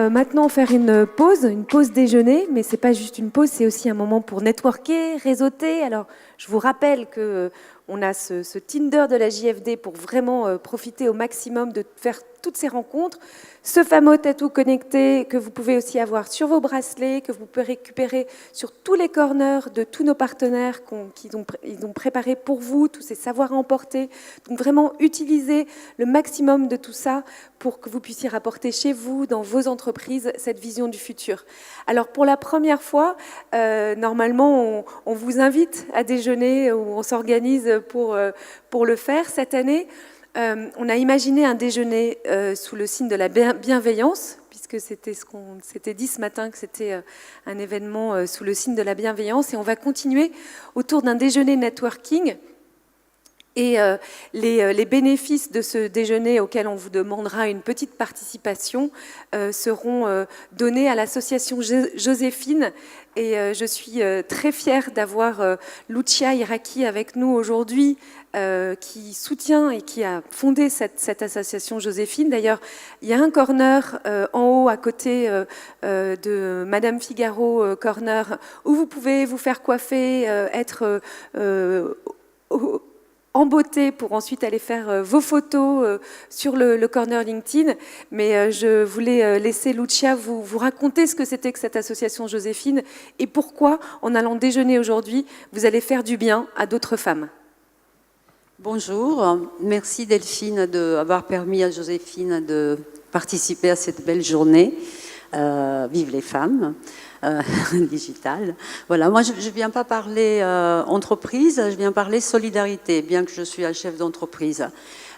maintenant faire une pause déjeuner, mais c'est pas juste une pause, c'est aussi un moment pour networker, réseauter. Alors, je vous rappelle que on a ce Tinder de la JFD pour vraiment profiter au maximum de faire toutes ces rencontres. Ce fameux tatou connecté que vous pouvez aussi avoir sur vos bracelets, que vous pouvez récupérer sur tous les corners de tous nos partenaires qu'ils ont préparé pour vous, tous ces savoirs à emporter. Donc vraiment utiliser le maximum de tout ça pour que vous puissiez rapporter chez vous, dans vos entreprises, cette vision du futur. Alors pour la première fois, normalement, on vous invite à déjeuner ou on s'organise pour le faire. Cette année, on a imaginé un déjeuner sous le signe de la bienveillance, puisque c'était ce qu'on s'était dit ce matin, que c'était un événement sous le signe de la bienveillance. Et on va continuer autour d'un déjeuner networking. Et les bénéfices de ce déjeuner auquel on vous demandera une petite participation seront donnés à l'association Joséphine. Et je suis très fière d'avoir Lucia Iraki avec nous aujourd'hui, qui soutient et qui a fondé cette association Joséphine. D'ailleurs, il y a un corner en haut à côté de Madame Figaro Corner où vous pouvez vous faire coiffer, être en beauté pour ensuite aller faire vos photos sur le corner LinkedIn. Mais je voulais laisser Lucia vous raconter ce que c'était que cette association Joséphine et pourquoi, en allant déjeuner aujourd'hui, vous allez faire du bien à d'autres femmes. Bonjour, merci Delphine d'avoir permis à Joséphine de participer à cette belle journée. Vive les femmes digitales. Voilà, moi je ne viens pas parler entreprise, je viens parler solidarité, bien que je suis un chef d'entreprise.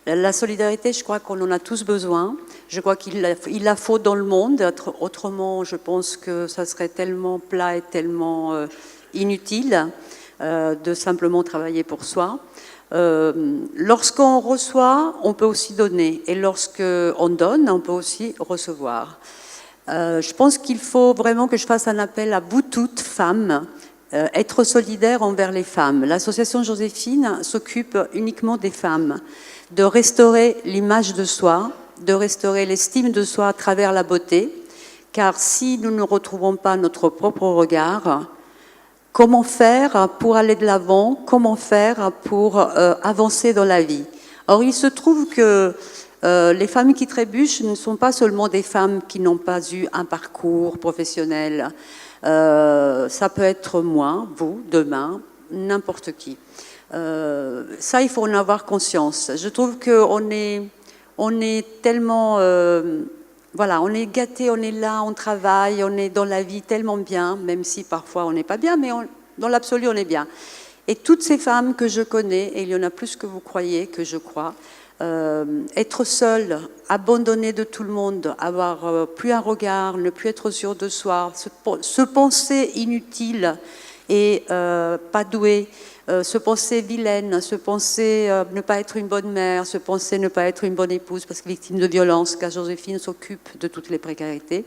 La solidarité, je crois qu'on en a tous besoin. Je crois qu'il la faut dans le monde. Autrement, je pense que ça serait tellement plat et tellement inutile de simplement travailler pour soi. Lorsqu'on reçoit, on peut aussi donner. Et lorsqu'on donne, on peut aussi recevoir. Je pense qu'il faut vraiment que je fasse un appel à vous toutes, femmes, être solidaires envers les femmes. L'association Joséphine s'occupe uniquement des femmes, de restaurer l'image de soi, de restaurer l'estime de soi à travers la beauté, car si nous ne retrouvons pas notre propre regard, comment faire pour aller de l'avant, comment faire pour avancer dans la vie? Or, il se trouve que les femmes qui trébuchent ne sont pas seulement des femmes qui n'ont pas eu un parcours professionnel. Ça peut être moi, vous, demain, n'importe qui. Ça, il faut en avoir conscience. Je trouve qu'on est tellement... voilà, on est gâtés, on est là, on travaille, on est dans la vie tellement bien, même si parfois on n'est pas bien, mais dans l'absolu, on est bien. Et toutes ces femmes que je connais, et il y en a plus que vous croyez, que je crois, être seule, abandonnée de tout le monde, avoir plus un regard, ne plus être sûre de soi, se penser inutile et pas douée, se penser vilaine, se penser ne pas être une bonne mère, se penser ne pas être une bonne épouse parce que victime de violence, car Joséphine s'occupe de toutes les précarités.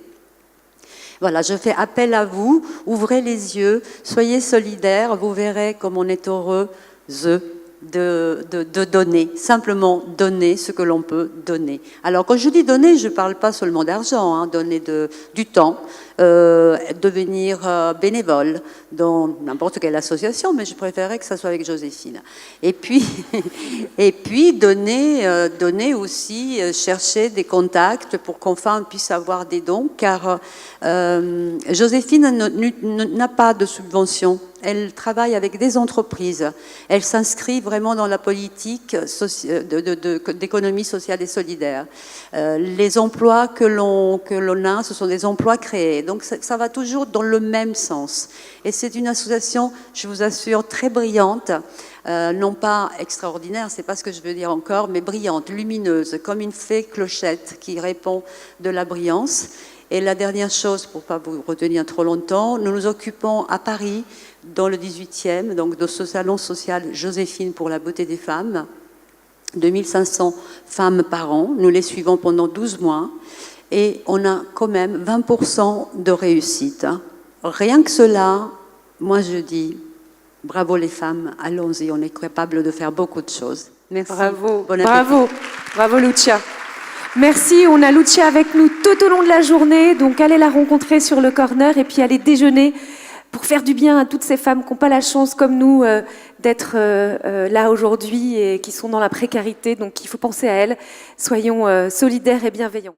Voilà, je fais appel à vous, ouvrez les yeux, soyez solidaires, vous verrez comme on est heureux de donner, simplement donner ce que l'on peut donner. Alors quand je dis donner, je ne parle pas seulement d'argent, hein, donner du temps, devenir bénévole dans n'importe quelle association, mais je préférerais que ça soit avec Joséphine. Et puis, donner aussi, chercher des contacts pour qu'enfin on puisse avoir des dons, car Joséphine n'a pas de subvention. Elle travaille avec des entreprises. Elle s'inscrit vraiment dans la politique d'économie sociale et solidaire. Les emplois que l'on a, ce sont des emplois créés. Donc ça va toujours dans le même sens. Et c'est une association, je vous assure, très brillante. Non pas extraordinaire, c'est pas ce que je veux dire encore, mais brillante, lumineuse, comme une fée clochette qui répand de la brillance. Et la dernière chose, pour ne pas vous retenir trop longtemps, nous nous occupons à Paris, dans le 18e, donc de ce salon social Joséphine pour la beauté des femmes, 2500 femmes par an. Nous les suivons pendant 12 mois et on a quand même 20% de réussite. Rien que cela, moi je dis bravo les femmes, allons-y, on est capable de faire beaucoup de choses. Merci. Bravo, bravo, bravo Lucia. Merci, on a Lucia avec nous tout au long de la journée, donc allez la rencontrer sur le corner et puis allez déjeuner pour faire du bien à toutes ces femmes qui n'ont pas la chance comme nous d'être là aujourd'hui et qui sont dans la précarité, donc il faut penser à elles. Soyons solidaires et bienveillants.